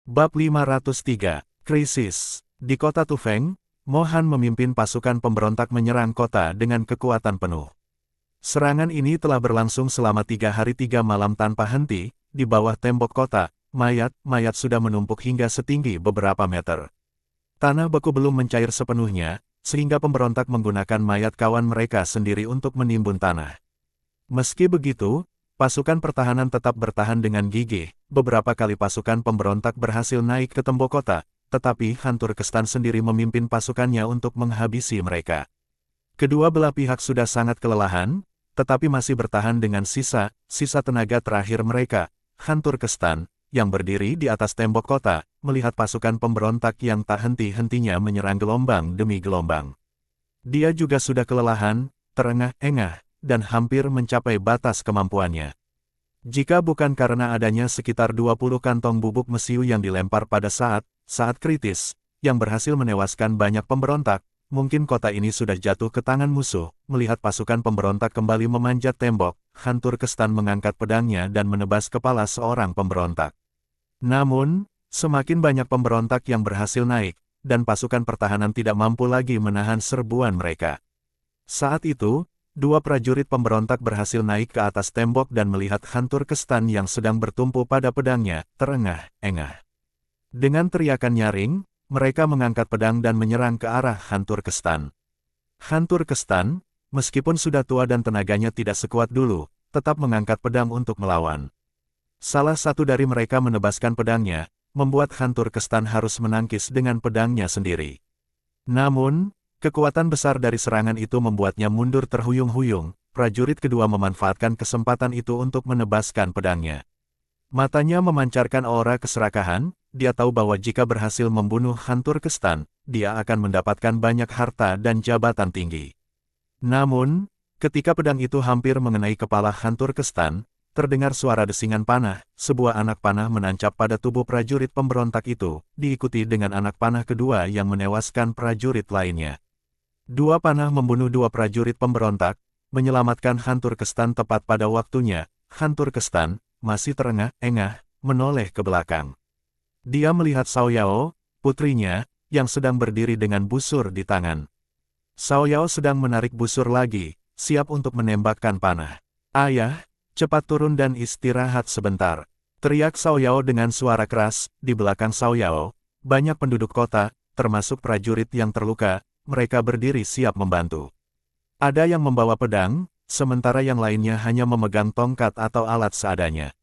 Bab 503, Krisis. Di kota Tufeng, Mohan memimpin pasukan pemberontak menyerang kota dengan kekuatan penuh. Serangan ini telah berlangsung selama 3 hari 3 malam tanpa henti. Di bawah tembok kota, mayat sudah menumpuk hingga setinggi beberapa meter. Tanah beku belum mencair sepenuhnya, sehingga pemberontak menggunakan mayat kawan mereka sendiri untuk menimbun tanah. Meski begitu, pasukan pertahanan tetap bertahan dengan gigih. Beberapa kali pasukan pemberontak berhasil naik ke tembok kota, tetapi Hantur Kestan sendiri memimpin pasukannya untuk menghabisi mereka. Kedua belah pihak sudah sangat kelelahan, tetapi masih bertahan dengan sisa tenaga terakhir mereka. Hantur Kestan, yang berdiri di atas tembok kota, melihat pasukan pemberontak yang tak henti-hentinya menyerang gelombang demi gelombang. Dia juga sudah kelelahan, terengah-engah, dan hampir mencapai batas kemampuannya. Jika bukan karena adanya sekitar 20 kantong bubuk mesiu yang dilempar pada saat kritis, yang berhasil menewaskan banyak pemberontak, mungkin kota ini sudah jatuh ke tangan musuh. Melihat pasukan pemberontak kembali memanjat tembok, Hantur Kestan mengangkat pedangnya dan menebas kepala seorang pemberontak. Namun, semakin banyak pemberontak yang berhasil naik, dan pasukan pertahanan tidak mampu lagi menahan serbuan mereka. Saat itu, 2 prajurit pemberontak berhasil naik ke atas tembok dan melihat Hantur Kestan yang sedang bertumpu pada pedangnya, terengah-engah. Dengan teriakan nyaring, mereka mengangkat pedang dan menyerang ke arah Hantur Kestan. Hantur Kestan, meskipun sudah tua dan tenaganya tidak sekuat dulu, tetap mengangkat pedang untuk melawan. Salah satu dari mereka menebaskan pedangnya, membuat Hantur Kestan harus menangkis dengan pedangnya sendiri. Namun, kekuatan besar dari serangan itu membuatnya mundur terhuyung-huyung. Prajurit kedua memanfaatkan kesempatan itu untuk menebaskan pedangnya. Matanya memancarkan aura keserakahan. Dia tahu bahwa jika berhasil membunuh Hantur Kestan, dia akan mendapatkan banyak harta dan jabatan tinggi. Namun, ketika pedang itu hampir mengenai kepala Hantur Kestan, terdengar suara desingan panah. Sebuah anak panah menancap pada tubuh prajurit pemberontak itu, diikuti dengan anak panah kedua yang menewaskan prajurit lainnya. 2 panah membunuh 2 prajurit pemberontak, menyelamatkan Hantur Kestan tepat pada waktunya. Hantur Kestan, masih terengah-engah, menoleh ke belakang. Dia melihat Cao Yao, putrinya, yang sedang berdiri dengan busur di tangan. Cao Yao sedang menarik busur lagi, siap untuk menembakkan panah. "Ayah, cepat turun dan istirahat sebentar," teriak Cao Yao dengan suara keras. Di belakang Cao Yao, banyak penduduk kota, termasuk prajurit yang terluka. Mereka berdiri siap membantu. Ada yang membawa pedang, sementara yang lainnya hanya memegang tongkat atau alat seadanya.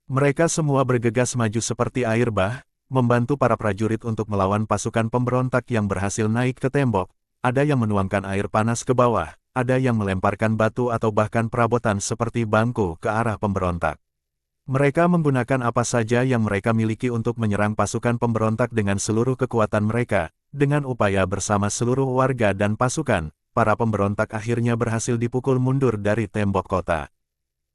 Mereka semua bergegas maju seperti air bah, membantu para prajurit untuk melawan pasukan pemberontak yang berhasil naik ke tembok. Ada yang menuangkan air panas ke bawah, ada yang melemparkan batu atau bahkan perabotan seperti bangku ke arah pemberontak. Mereka menggunakan apa saja yang mereka miliki untuk menyerang pasukan pemberontak dengan seluruh kekuatan mereka. Dengan upaya bersama seluruh warga dan pasukan, para pemberontak akhirnya berhasil dipukul mundur dari tembok kota.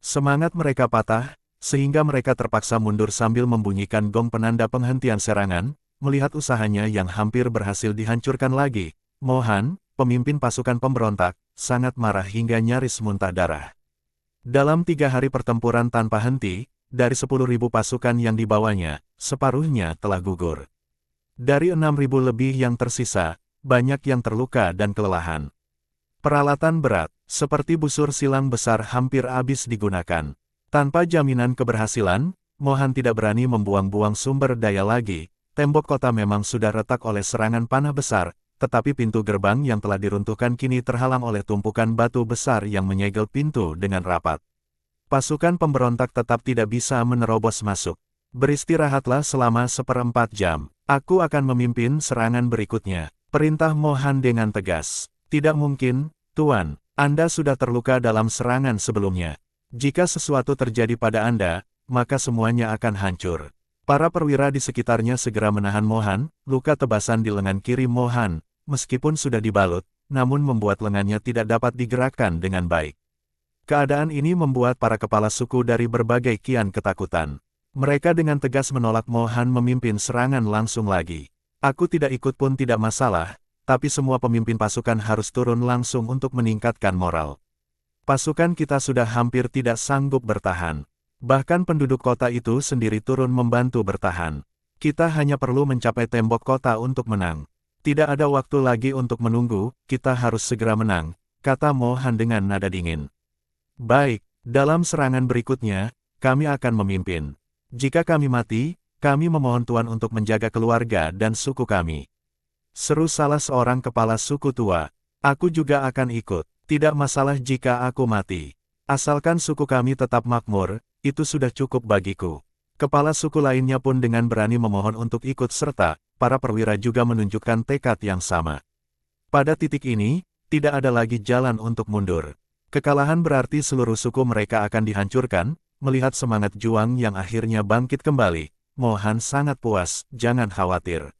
Semangat mereka patah, sehingga mereka terpaksa mundur sambil membunyikan gong penanda penghentian serangan. Melihat usahanya yang hampir berhasil dihancurkan lagi, Mohan, pemimpin pasukan pemberontak, sangat marah hingga nyaris muntah darah. Dalam 3 hari pertempuran tanpa henti, dari 10.000 pasukan yang dibawanya, separuhnya telah gugur. Dari 6.000 lebih yang tersisa, banyak yang terluka dan kelelahan. Peralatan berat, seperti busur silang besar hampir habis digunakan. Tanpa jaminan keberhasilan, Mohan tidak berani membuang-buang sumber daya lagi. Tembok kota memang sudah retak oleh serangan panah besar, tetapi pintu gerbang yang telah diruntuhkan kini terhalang oleh tumpukan batu besar yang menyegel pintu dengan rapat. Pasukan pemberontak tetap tidak bisa menerobos masuk. "Beristirahatlah selama 1/4 jam. Aku akan memimpin serangan berikutnya," perintah Mohan dengan tegas. "Tidak mungkin, Tuan. Anda sudah terluka dalam serangan sebelumnya. Jika sesuatu terjadi pada Anda, maka semuanya akan hancur." Para perwira di sekitarnya segera menahan Mohan. Luka tebasan di lengan kiri Mohan, meskipun sudah dibalut, namun membuat lengannya tidak dapat digerakkan dengan baik. Keadaan ini membuat para kepala suku dari berbagai kian ketakutan. Mereka dengan tegas menolak Mohan memimpin serangan langsung lagi. "Aku tidak ikut pun tidak masalah, tapi semua pemimpin pasukan harus turun langsung untuk meningkatkan moral. Pasukan kita sudah hampir tidak sanggup bertahan. Bahkan penduduk kota itu sendiri turun membantu bertahan. Kita hanya perlu mencapai tembok kota untuk menang. Tidak ada waktu lagi untuk menunggu, kita harus segera menang, kata Mohan dengan nada dingin. Baik, dalam serangan berikutnya, kami akan memimpin. Jika kami mati, kami memohon Tuan untuk menjaga keluarga dan suku kami. Seru salah seorang kepala suku tua. Aku juga akan ikut, tidak masalah jika aku mati. Asalkan suku kami tetap makmur, itu sudah cukup bagiku. Kepala suku lainnya pun dengan berani memohon untuk ikut serta, para perwira juga menunjukkan tekad yang sama. Pada titik ini, tidak ada lagi jalan untuk mundur. Kekalahan berarti seluruh suku mereka akan dihancurkan. Melihat semangat juang yang akhirnya bangkit kembali, Mohan sangat puas, jangan khawatir.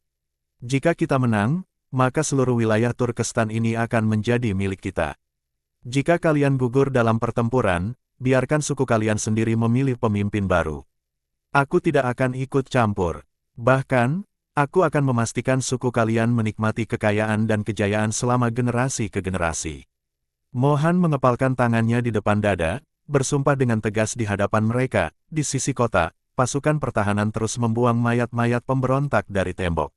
Jika kita menang, maka seluruh wilayah Turkestan ini akan menjadi milik kita. Jika kalian gugur dalam pertempuran, biarkan suku kalian sendiri memilih pemimpin baru. Aku tidak akan ikut campur. Bahkan, aku akan memastikan suku kalian menikmati kekayaan dan kejayaan selama generasi ke generasi. Mohan mengepalkan tangannya di depan dada, bersumpah dengan tegas di hadapan mereka. Di sisi kota, pasukan pertahanan terus membuang mayat-mayat pemberontak dari tembok.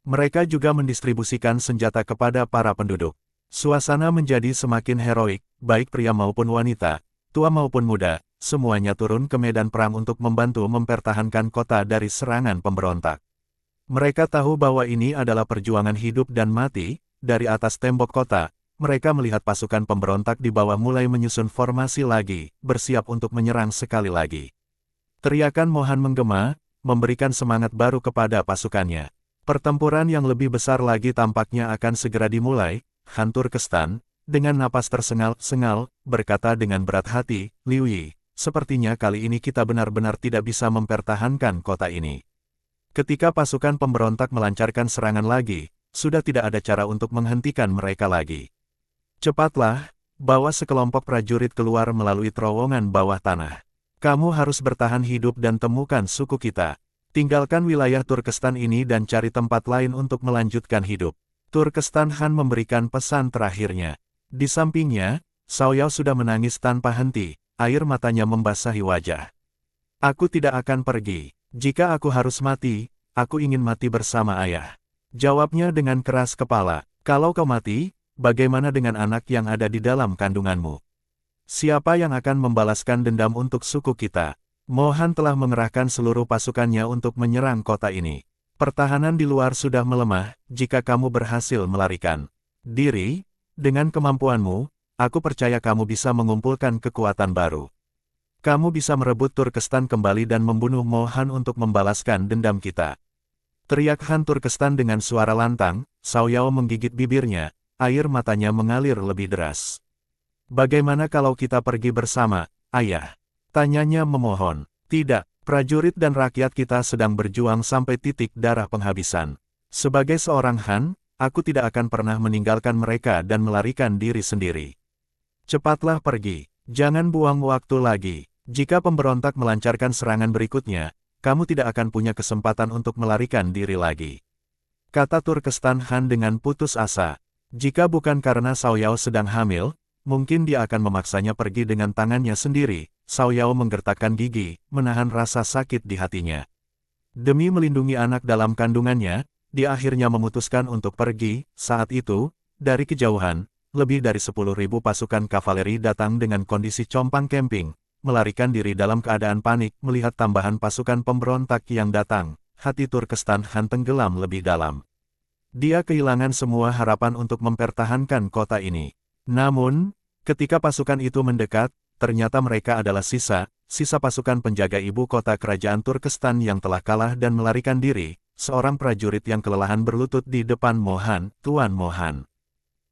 Mereka juga mendistribusikan senjata kepada para penduduk. Suasana menjadi semakin heroik, baik pria maupun wanita, tua maupun muda, semuanya turun ke medan perang untuk membantu mempertahankan kota dari serangan pemberontak. Mereka tahu bahwa ini adalah perjuangan hidup dan mati. Dari atas tembok kota, mereka melihat pasukan pemberontak di bawah mulai menyusun formasi lagi, bersiap untuk menyerang sekali lagi. Teriakan Mohan menggema, memberikan semangat baru kepada pasukannya. Pertempuran yang lebih besar lagi tampaknya akan segera dimulai. Han Turkestan, dengan napas tersengal-sengal, berkata dengan berat hati, Liu Yi, sepertinya kali ini kita benar-benar tidak bisa mempertahankan kota ini. Ketika pasukan pemberontak melancarkan serangan lagi, sudah tidak ada cara untuk menghentikan mereka lagi. Cepatlah, bawa sekelompok prajurit keluar melalui terowongan bawah tanah. Kamu harus bertahan hidup dan temukan suku kita. Tinggalkan wilayah Turkestan ini dan cari tempat lain untuk melanjutkan hidup. Turkestan Han memberikan pesan terakhirnya. Di sampingnya, Xiao Yao sudah menangis tanpa henti, air matanya membasahi wajah. Aku tidak akan pergi. Jika aku harus mati, aku ingin mati bersama ayah. Jawabnya dengan keras kepala. Kalau kau mati, bagaimana dengan anak yang ada di dalam kandunganmu? Siapa yang akan membalaskan dendam untuk suku kita? Mohan telah mengerahkan seluruh pasukannya untuk menyerang kota ini. Pertahanan di luar sudah melemah, jika kamu berhasil melarikan diri, dengan kemampuanmu, aku percaya kamu bisa mengumpulkan kekuatan baru. Kamu bisa merebut Turkestan kembali dan membunuh Mohan untuk membalaskan dendam kita. Teriak Han Turkestan dengan suara lantang, Xiao Yao menggigit bibirnya, air matanya mengalir lebih deras. Bagaimana kalau kita pergi bersama, ayah? Tanyanya memohon. Tidak, prajurit dan rakyat kita sedang berjuang sampai titik darah penghabisan. Sebagai seorang Han, aku tidak akan pernah meninggalkan mereka dan melarikan diri sendiri. Cepatlah pergi, jangan buang waktu lagi. Jika pemberontak melancarkan serangan berikutnya, kamu tidak akan punya kesempatan untuk melarikan diri lagi. Kata Turkestan Han dengan putus asa. Jika bukan karena Xiao Yao sedang hamil, mungkin dia akan memaksanya pergi dengan tangannya sendiri. Xiao Yao menggertakkan gigi, menahan rasa sakit di hatinya. Demi melindungi anak dalam kandungannya, dia akhirnya memutuskan untuk pergi. Saat itu, dari kejauhan, lebih dari 10.000 pasukan kavaleri datang dengan kondisi compang camping, melarikan diri dalam keadaan panik melihat tambahan pasukan pemberontak yang datang. Hati Turkestan Han tenggelam lebih dalam. Dia kehilangan semua harapan untuk mempertahankan kota ini. Namun, ketika pasukan itu mendekat, ternyata mereka adalah sisa pasukan penjaga ibu kota kerajaan Turkestan yang telah kalah dan melarikan diri. Seorang prajurit yang kelelahan berlutut di depan Mohan, Tuan Mohan.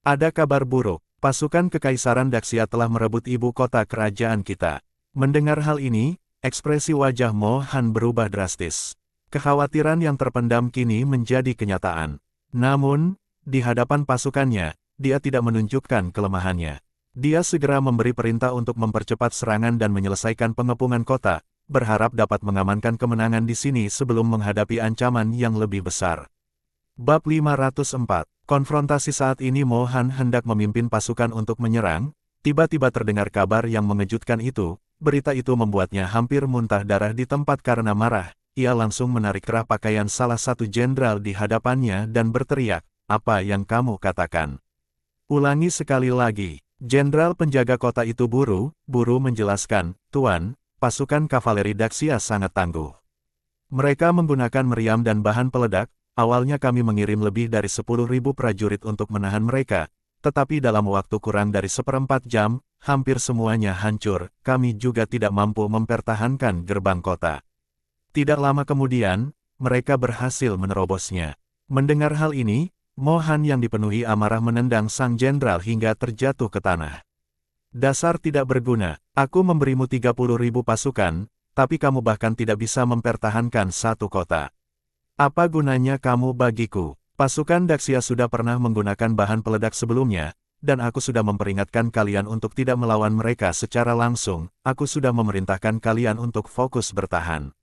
Ada kabar buruk, pasukan Kekaisaran Daxia telah merebut ibu kota kerajaan kita. Mendengar hal ini, ekspresi wajah Mohan berubah drastis. Kekhawatiran yang terpendam kini menjadi kenyataan. Namun, di hadapan pasukannya, dia tidak menunjukkan kelemahannya. Dia segera memberi perintah untuk mempercepat serangan dan menyelesaikan pengepungan kota, berharap dapat mengamankan kemenangan di sini sebelum menghadapi ancaman yang lebih besar. Bab 504. Konfrontasi. Saat ini Mohan hendak memimpin pasukan untuk menyerang, tiba-tiba terdengar kabar yang mengejutkan itu. Berita itu membuatnya hampir muntah darah di tempat karena marah. ia langsung menarik kerah pakaian salah satu jenderal di hadapannya dan berteriak, "Apa yang kamu katakan? Ulangi sekali lagi." Jenderal penjaga kota itu buru-buru menjelaskan, "Tuan, pasukan kavaleri Daxia sangat tangguh. Mereka menggunakan meriam dan bahan peledak. Awalnya kami mengirim lebih dari 10.000 prajurit untuk menahan mereka, tetapi dalam waktu kurang dari 1/4 jam, hampir semuanya hancur. Kami juga tidak mampu mempertahankan gerbang kota." Tidak lama kemudian, mereka berhasil menerobosnya. Mendengar hal ini, Mohan yang dipenuhi amarah menendang sang jenderal hingga terjatuh ke tanah. "Dasar tidak berguna, aku memberimu 30.000 pasukan, tapi kamu bahkan tidak bisa mempertahankan satu kota. Apa gunanya kamu bagiku? Pasukan Daxia sudah pernah menggunakan bahan peledak sebelumnya, dan aku sudah memperingatkan kalian untuk tidak melawan mereka secara langsung. Aku sudah memerintahkan kalian untuk fokus bertahan.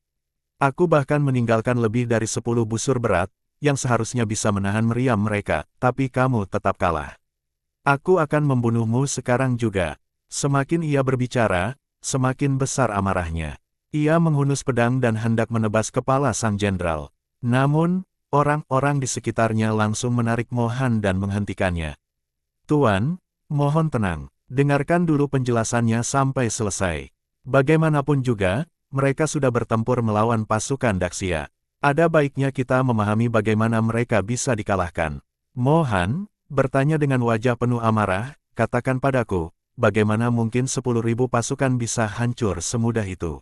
Aku bahkan meninggalkan lebih dari 10 busur berat, yang seharusnya bisa menahan meriam mereka, tapi kamu tetap kalah. Aku akan membunuhmu sekarang juga." Semakin ia berbicara, semakin besar amarahnya. Ia menghunus pedang dan hendak menebas kepala sang jenderal. Namun, orang-orang di sekitarnya langsung menarik Mohan dan menghentikannya. "Tuan, mohon tenang. Dengarkan dulu penjelasannya sampai selesai. Bagaimanapun juga, mereka sudah bertempur melawan pasukan Daxia. Ada baiknya kita memahami bagaimana mereka bisa dikalahkan." Mohan bertanya dengan wajah penuh amarah, "Katakan padaku, bagaimana mungkin 10.000 pasukan bisa hancur semudah itu?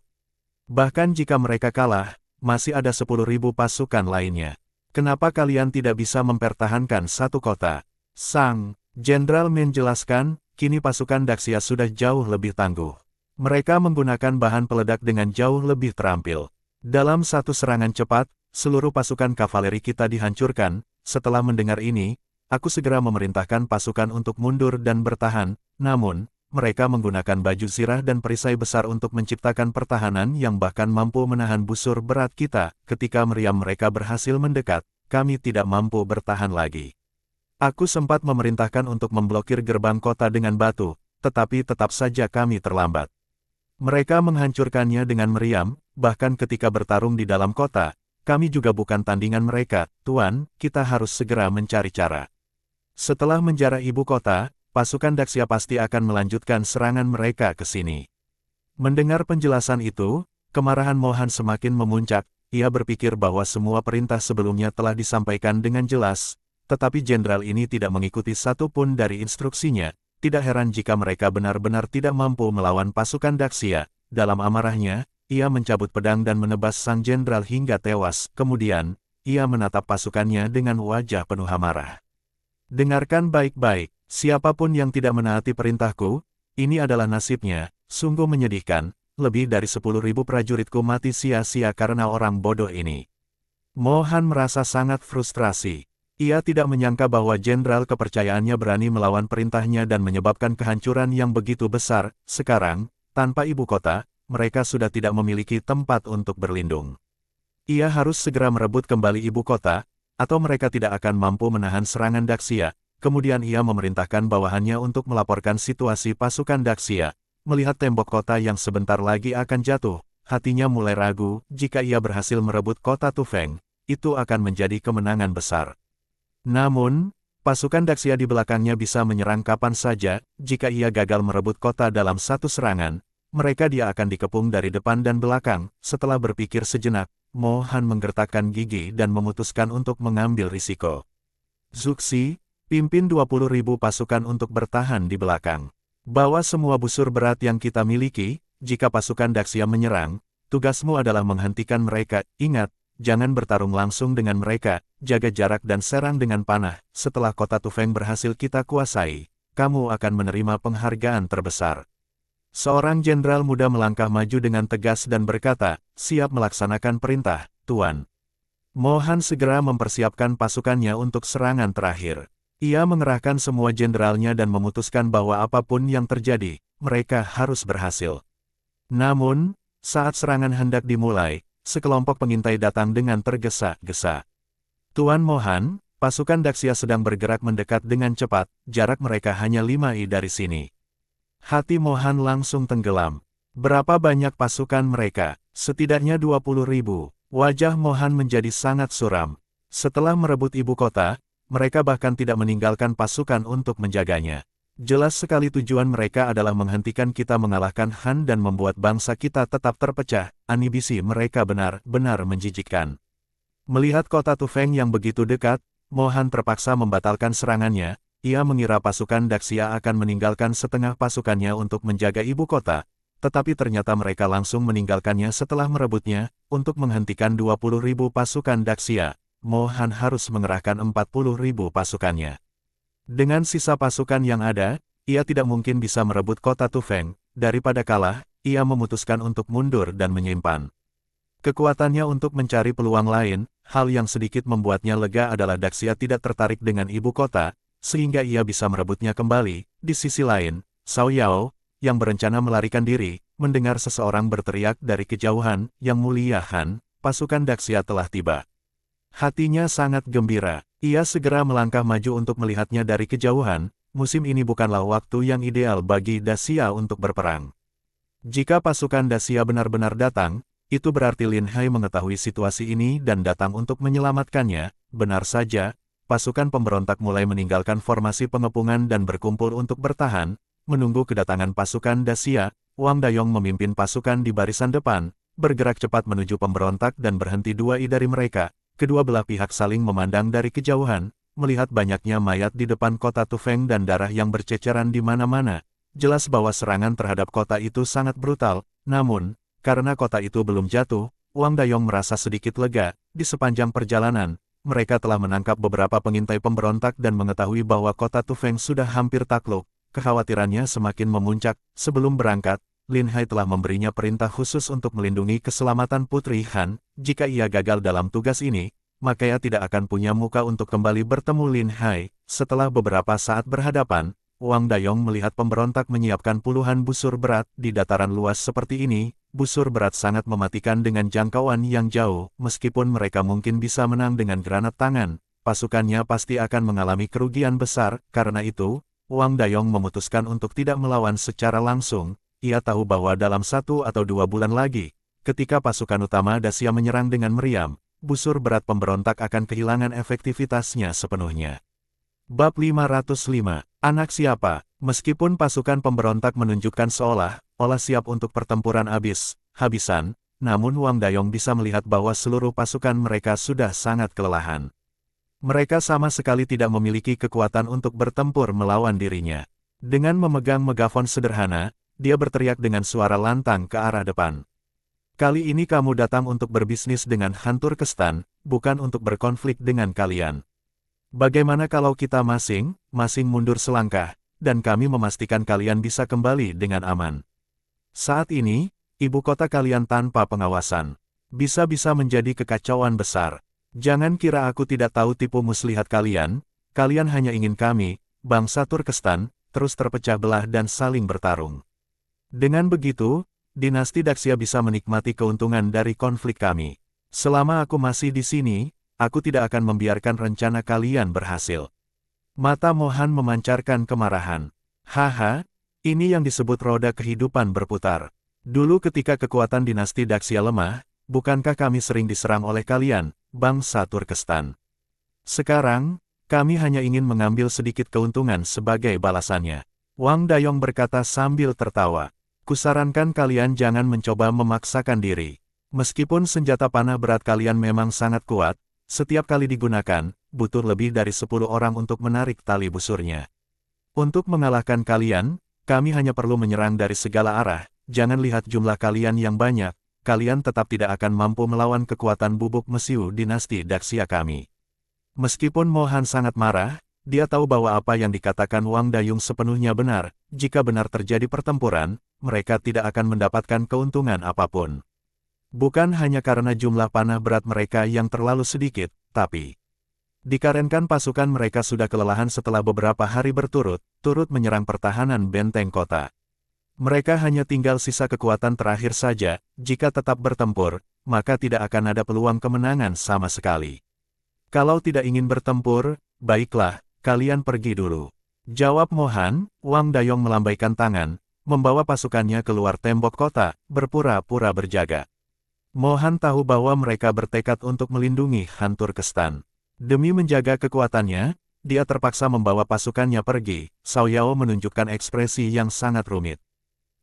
Bahkan jika mereka kalah, masih ada 10.000 pasukan lainnya. Kenapa kalian tidak bisa mempertahankan satu kota?" Sang jenderal menjelaskan, "Kini pasukan Daxia sudah jauh lebih tangguh. Mereka menggunakan bahan peledak dengan jauh lebih terampil. Dalam satu serangan cepat, seluruh pasukan kavaleri kita dihancurkan." Setelah mendengar ini, aku segera memerintahkan pasukan untuk mundur dan bertahan, namun, mereka menggunakan baju zirah dan perisai besar untuk menciptakan pertahanan yang bahkan mampu menahan busur berat kita. Ketika meriam mereka berhasil mendekat, kami tidak mampu bertahan lagi. Aku sempat memerintahkan untuk memblokir gerbang kota dengan batu, tetapi tetap saja kami terlambat. Mereka menghancurkannya dengan meriam, bahkan ketika bertarung di dalam kota, kami juga bukan tandingan mereka. Tuan, kita harus segera mencari cara. Setelah menjarah ibu kota, pasukan Daxia pasti akan melanjutkan serangan mereka ke sini." Mendengar penjelasan itu, kemarahan Mohan semakin memuncak. Ia berpikir bahwa semua perintah sebelumnya telah disampaikan dengan jelas, tetapi jenderal ini tidak mengikuti satu pun dari instruksinya. Tidak heran jika mereka benar-benar tidak mampu melawan pasukan Daxia. Dalam amarahnya, ia mencabut pedang dan menebas sang jenderal hingga tewas. Kemudian, ia menatap pasukannya dengan wajah penuh amarah. "Dengarkan baik-baik. Siapapun yang tidak menaati perintahku, ini adalah nasibnya. Sungguh menyedihkan, lebih dari 10.000 prajuritku mati sia-sia karena orang bodoh ini." Mohan merasa sangat frustrasi. Ia tidak menyangka bahwa jenderal kepercayaannya berani melawan perintahnya dan menyebabkan kehancuran yang begitu besar. Sekarang, tanpa ibu kota, mereka sudah tidak memiliki tempat untuk berlindung. Ia harus segera merebut kembali ibu kota, atau mereka tidak akan mampu menahan serangan Daxia. Kemudian ia memerintahkan bawahannya untuk melaporkan situasi pasukan Daxia. Melihat tembok kota yang sebentar lagi akan jatuh, hatinya mulai ragu. Jika ia berhasil merebut kota Tufeng, itu akan menjadi kemenangan besar. Namun, pasukan Daxia di belakangnya bisa menyerang kapan saja. Jika ia gagal merebut kota dalam satu serangan, dia akan dikepung dari depan dan belakang. Setelah berpikir sejenak, Mohan menggertakkan gigi dan memutuskan untuk mengambil risiko. "Zuxi, pimpin 20.000 pasukan untuk bertahan di belakang. Bawa semua busur berat yang kita miliki. Jika pasukan Daxia menyerang, tugasmu adalah menghentikan mereka. Ingat, jangan bertarung langsung dengan mereka, jaga jarak dan serang dengan panah. Setelah kota Tufeng berhasil kita kuasai, kamu akan menerima penghargaan terbesar." Seorang jenderal muda melangkah maju dengan tegas dan berkata, "Siap melaksanakan perintah, Tuan." Mohan segera mempersiapkan pasukannya untuk serangan terakhir. Ia mengerahkan semua jenderalnya dan memutuskan bahwa apapun yang terjadi, mereka harus berhasil. Namun, saat serangan hendak dimulai, sekelompok pengintai datang dengan tergesa-gesa. "Tuan Mohan, pasukan Daxia sedang bergerak mendekat dengan cepat, jarak mereka hanya 5 i dari sini." Hati Mohan langsung tenggelam. Berapa banyak pasukan mereka? Setidaknya 20.000. Wajah Mohan menjadi sangat suram. Setelah merebut ibu kota, mereka bahkan tidak meninggalkan pasukan untuk menjaganya. Jelas sekali tujuan mereka adalah menghentikan kita mengalahkan Han dan membuat bangsa kita tetap terpecah. Ambisi mereka benar-benar menjijikkan. Melihat kota Tufeng yang begitu dekat, Mohan terpaksa membatalkan serangannya. Ia mengira pasukan Daxia akan meninggalkan setengah pasukannya untuk menjaga ibu kota, tetapi ternyata mereka langsung meninggalkannya setelah merebutnya. Untuk menghentikan 20.000 pasukan Daxia, Mohan harus mengerahkan 40.000 pasukannya. Dengan sisa pasukan yang ada, ia tidak mungkin bisa merebut kota Tufeng. Daripada kalah, ia memutuskan untuk mundur dan menyimpan kekuatannya untuk mencari peluang lain. Hal yang sedikit membuatnya lega adalah Daxia tidak tertarik dengan ibu kota, sehingga ia bisa merebutnya kembali. Di sisi lain, Cao Yao, yang berencana melarikan diri, mendengar seseorang berteriak dari kejauhan, "Yang Mulia Han, pasukan Daxia telah tiba." Hatinya sangat gembira. Ia segera melangkah maju untuk melihatnya dari kejauhan. Musim ini bukanlah waktu yang ideal bagi Daxia untuk berperang. Jika pasukan Daxia benar-benar datang, itu berarti Lin Hai mengetahui situasi ini dan datang untuk menyelamatkannya. Benar saja, pasukan pemberontak mulai meninggalkan formasi pengepungan dan berkumpul untuk bertahan. Menunggu kedatangan pasukan Daxia, Wang Dayong memimpin pasukan di barisan depan, bergerak cepat menuju pemberontak dan berhenti dari mereka. Kedua belah pihak saling memandang dari kejauhan, melihat banyaknya mayat di depan kota Tufeng dan darah yang berceceran di mana-mana. Jelas bahwa serangan terhadap kota itu sangat brutal, namun, karena kota itu belum jatuh, Wang Dayong merasa sedikit lega. Di sepanjang perjalanan, mereka telah menangkap beberapa pengintai pemberontak dan mengetahui bahwa kota Tufeng sudah hampir takluk. Kekhawatirannya semakin memuncak. Sebelum berangkat, Lin Hai telah memberinya perintah khusus untuk melindungi keselamatan Putri Han. Jika ia gagal dalam tugas ini, maka ia tidak akan punya muka untuk kembali bertemu Lin Hai. Setelah beberapa saat berhadapan, Wang Dayong melihat pemberontak menyiapkan puluhan busur berat. Di dataran luas seperti ini, busur berat sangat mematikan dengan jangkauan yang jauh. Meskipun mereka mungkin bisa menang dengan granat tangan, pasukannya pasti akan mengalami kerugian besar. Karena itu, Wang Dayong memutuskan untuk tidak melawan secara langsung. Ia tahu bahwa dalam 1 atau 2 bulan lagi, ketika pasukan utama Daxia menyerang dengan meriam, busur berat pemberontak akan kehilangan efektivitasnya sepenuhnya. Bab 505, Anak Siapa? Meskipun pasukan pemberontak menunjukkan seolah-olah siap untuk pertempuran habis-habisan, namun Wang Dayong bisa melihat bahwa seluruh pasukan mereka sudah sangat kelelahan. Mereka sama sekali tidak memiliki kekuatan untuk bertempur melawan dirinya. Dengan memegang megafon sederhana, dia berteriak dengan suara lantang ke arah depan. "Kali ini kamu datang untuk berbisnis dengan Han Turkestan, bukan untuk berkonflik dengan kalian. Bagaimana kalau kita masing-masing mundur selangkah, dan kami memastikan kalian bisa kembali dengan aman? Saat ini, ibu kota kalian tanpa pengawasan. Bisa-bisa menjadi kekacauan besar. Jangan kira aku tidak tahu tipu muslihat kalian hanya ingin kami, bangsa Turkestan, terus terpecah belah dan saling bertarung. Dengan begitu, dinasti Daxia bisa menikmati keuntungan dari konflik kami. Selama aku masih di sini, aku tidak akan membiarkan rencana kalian berhasil." Mata Mohan memancarkan kemarahan. "Haha, ini yang disebut roda kehidupan berputar. Dulu ketika kekuatan dinasti Daxia lemah, bukankah kami sering diserang oleh kalian, bangsa Turkestan? Sekarang, kami hanya ingin mengambil sedikit keuntungan sebagai balasannya." Wang Dayong berkata sambil tertawa. "Kusarankan kalian jangan mencoba memaksakan diri. Meskipun senjata panah berat kalian memang sangat kuat, setiap kali digunakan, butuh lebih dari 10 orang untuk menarik tali busurnya. Untuk mengalahkan kalian, kami hanya perlu menyerang dari segala arah. Jangan lihat jumlah kalian yang banyak, kalian tetap tidak akan mampu melawan kekuatan bubuk mesiu dinasti Daxia kami." Meskipun Mohan sangat marah, dia tahu bahwa apa yang dikatakan Wang Dayong sepenuhnya benar. Jika benar terjadi pertempuran, mereka tidak akan mendapatkan keuntungan apapun. Bukan hanya karena jumlah panah berat mereka yang terlalu sedikit, tapi dikarenakan pasukan mereka sudah kelelahan setelah beberapa hari berturut-turut menyerang pertahanan benteng kota. Mereka hanya tinggal sisa kekuatan terakhir saja. Jika tetap bertempur, maka tidak akan ada peluang kemenangan sama sekali. "Kalau tidak ingin bertempur, baiklah, kalian pergi dulu," jawab Mohan. Wang Dayong melambaikan tangan, membawa pasukannya keluar tembok kota, berpura-pura berjaga. Mohan tahu bahwa mereka bertekad untuk melindungi Han Turkestan. Demi menjaga kekuatannya, dia terpaksa membawa pasukannya pergi. Xiao Yao menunjukkan ekspresi yang sangat rumit.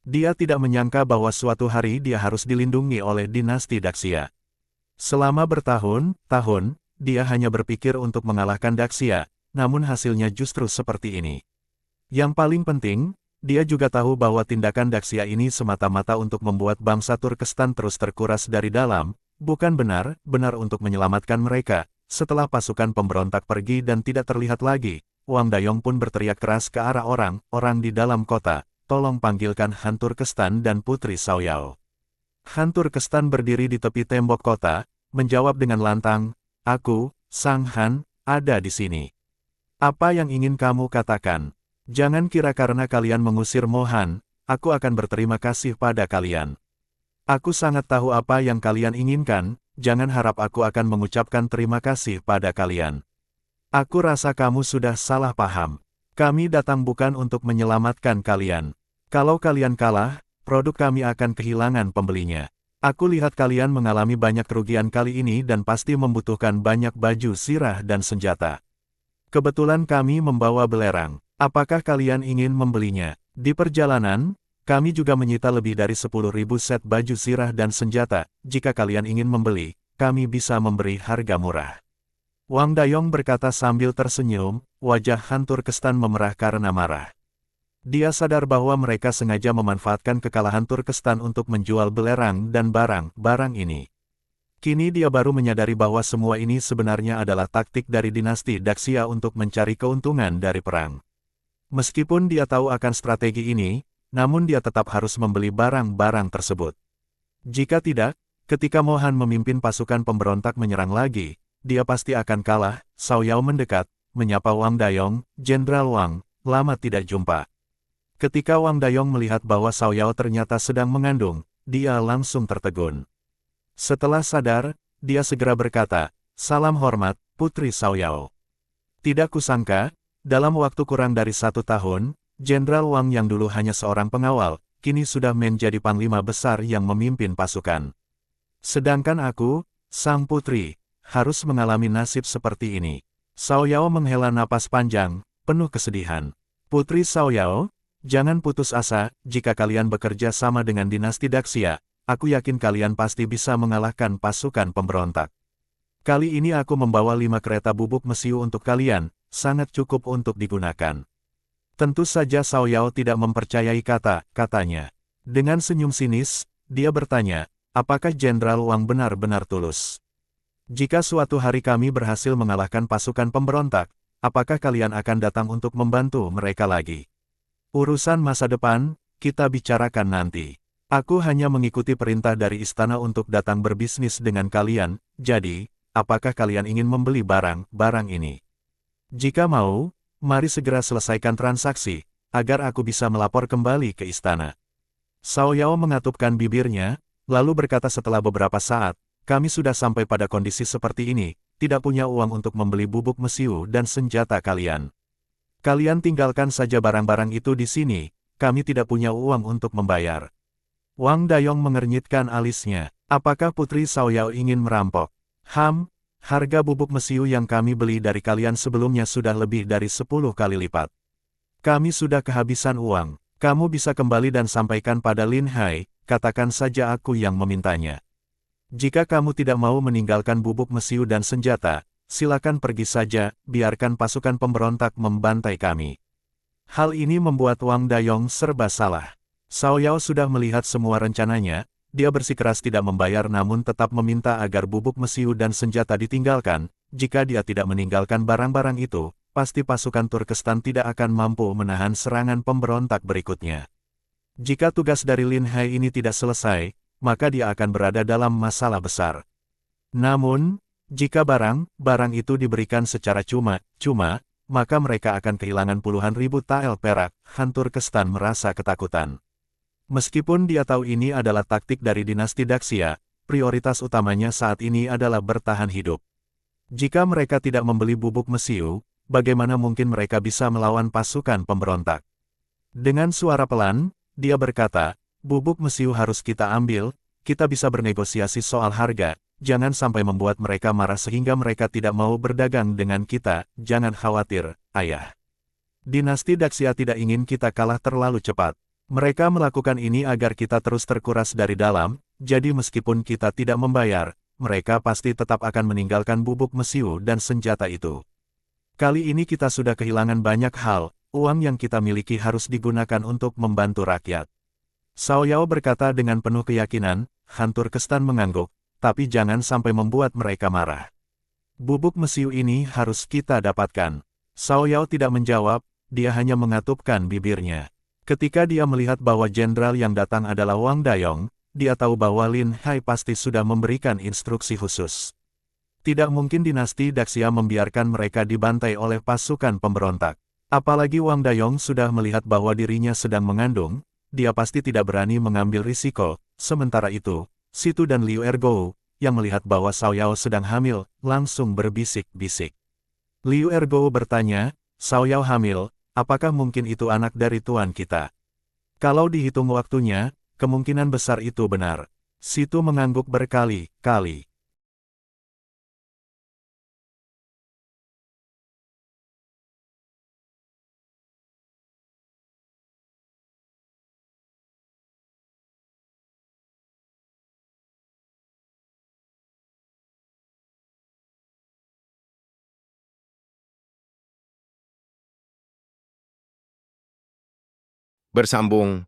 Dia tidak menyangka bahwa suatu hari dia harus dilindungi oleh dinasti Daxia. Selama bertahun-tahun, dia hanya berpikir untuk mengalahkan Daxia, namun hasilnya justru seperti ini. Yang paling penting, dia juga tahu bahwa tindakan Daxia ini semata-mata untuk membuat bangsa Turkestan terus terkuras dari dalam, bukan benar-benar untuk menyelamatkan mereka. Setelah pasukan pemberontak pergi dan tidak terlihat lagi, Wang Dayong pun berteriak keras ke arah orang-orang di dalam kota, "Tolong panggilkan Han Turkestan dan Putri Xiao Yao." Han Turkestan berdiri di tepi tembok kota, menjawab dengan lantang, "Aku, Sang Han, ada di sini. Apa yang ingin kamu katakan? Jangan kira karena kalian mengusir Mohan, aku akan berterima kasih pada kalian. Aku sangat tahu apa yang kalian inginkan, jangan harap aku akan mengucapkan terima kasih pada kalian. Aku rasa kamu sudah salah paham. Kami datang bukan untuk menyelamatkan kalian. Kalau kalian kalah, produk kami akan kehilangan pembelinya. Aku lihat kalian mengalami banyak kerugian kali ini dan pasti membutuhkan banyak baju sirah dan senjata. Kebetulan kami membawa belerang. Apakah kalian ingin membelinya? Di perjalanan, kami juga menyita lebih dari 10.000 set baju sirah dan senjata. Jika kalian ingin membeli, kami bisa memberi harga murah." Wang Dayong berkata sambil tersenyum, wajah Han Turkestan memerah karena marah. Dia sadar bahwa mereka sengaja memanfaatkan kekalahan Turkestan untuk menjual belerang dan barang-barang ini. Kini dia baru menyadari bahwa semua ini sebenarnya adalah taktik dari dinasti Daxia untuk mencari keuntungan dari perang. Meskipun dia tahu akan strategi ini, namun dia tetap harus membeli barang-barang tersebut. Jika tidak, ketika Mohan memimpin pasukan pemberontak menyerang lagi, dia pasti akan kalah. Xiao Yao mendekat, menyapa Wang Dayong, "Jenderal Wang, lama tidak jumpa." Ketika Wang Dayong melihat bahwa Xiao Yao ternyata sedang mengandung, dia langsung tertegun. Setelah sadar, dia segera berkata, "Salam hormat, Putri Xiao Yao. Tidak kusangka, dalam waktu kurang dari 1 tahun, Jenderal Wang yang dulu hanya seorang pengawal, kini sudah menjadi panglima besar yang memimpin pasukan. Sedangkan aku, sang putri, harus mengalami nasib seperti ini." Xiao Yao menghela napas panjang, penuh kesedihan. "Putri Xiao Yao, jangan putus asa, jika kalian bekerja sama dengan dinasti Daxia, aku yakin kalian pasti bisa mengalahkan pasukan pemberontak. Kali ini aku membawa 5 kereta bubuk mesiu untuk kalian, sangat cukup untuk digunakan." Tentu saja Xiao Yao tidak mempercayai kata-katanya. Dengan senyum sinis, dia bertanya, "Apakah Jenderal Wang benar-benar tulus? Jika suatu hari kami berhasil mengalahkan pasukan pemberontak, apakah kalian akan datang untuk membantu mereka lagi? Urusan masa depan, kita bicarakan nanti. Aku hanya mengikuti perintah dari istana untuk datang berbisnis dengan kalian, jadi, apakah kalian ingin membeli barang-barang ini? Jika mau, mari segera selesaikan transaksi, agar aku bisa melapor kembali ke istana." Xiao Yao mengatupkan bibirnya, lalu berkata setelah beberapa saat, "Kami sudah sampai pada kondisi seperti ini, tidak punya uang untuk membeli bubuk mesiu dan senjata kalian. Kalian tinggalkan saja barang-barang itu di sini, kami tidak punya uang untuk membayar." Wang Dayong mengernyitkan alisnya. "Apakah Putri Xiao Yao ingin merampok?" Harga bubuk mesiu yang kami beli dari kalian sebelumnya sudah lebih dari 10 kali lipat. Kami sudah kehabisan uang. Kamu bisa kembali dan sampaikan pada Lin Hai, katakan saja aku yang memintanya. Jika kamu tidak mau meninggalkan bubuk mesiu dan senjata, silakan pergi saja, biarkan pasukan pemberontak membantai kami." Hal ini membuat Wang Dayong serba salah. Xiao Yao sudah melihat semua rencananya. Dia bersikeras tidak membayar namun tetap meminta agar bubuk mesiu dan senjata ditinggalkan. Jika dia tidak meninggalkan barang-barang itu, pasti pasukan Turkestan tidak akan mampu menahan serangan pemberontak berikutnya. Jika tugas dari Lin Hai ini tidak selesai, maka dia akan berada dalam masalah besar. Namun, jika barang-barang itu diberikan secara cuma-cuma, maka mereka akan kehilangan puluhan ribu tael perak. Han Turkestan merasa ketakutan. Meskipun dia tahu ini adalah taktik dari dinasti Daxia, prioritas utamanya saat ini adalah bertahan hidup. Jika mereka tidak membeli bubuk mesiu, bagaimana mungkin mereka bisa melawan pasukan pemberontak? Dengan suara pelan, dia berkata, "Bubuk mesiu harus kita ambil, kita bisa bernegosiasi soal harga. Jangan sampai membuat mereka marah sehingga mereka tidak mau berdagang dengan kita. Jangan khawatir, ayah. Dinasti Daxia tidak ingin kita kalah terlalu cepat. Mereka melakukan ini agar kita terus terkuras dari dalam, jadi meskipun kita tidak membayar, mereka pasti tetap akan meninggalkan bubuk mesiu dan senjata itu. Kali ini kita sudah kehilangan banyak hal, uang yang kita miliki harus digunakan untuk membantu rakyat. Cao Yao berkata dengan penuh keyakinan. Hantur Kestan mengangguk, tapi jangan sampai membuat mereka marah. Bubuk mesiu ini harus kita dapatkan. Cao Yao tidak menjawab, dia hanya mengatupkan bibirnya. Ketika dia melihat bahwa jenderal yang datang adalah Wang Dayong, dia tahu bahwa Lin Hai pasti sudah memberikan instruksi khusus. Tidak mungkin dinasti Daxia membiarkan mereka dibantai oleh pasukan pemberontak. Apalagi Wang Dayong sudah melihat bahwa dirinya sedang mengandung, dia pasti tidak berani mengambil risiko. Sementara itu, Situ dan Liu Ergo, yang melihat bahwa Cao Yao sedang hamil, langsung berbisik-bisik. Liu Ergo bertanya, Cao Yao hamil, apakah mungkin itu anak dari tuan kita? Kalau dihitung waktunya, kemungkinan besar itu benar. Situ mengangguk berkali-kali. Bersambung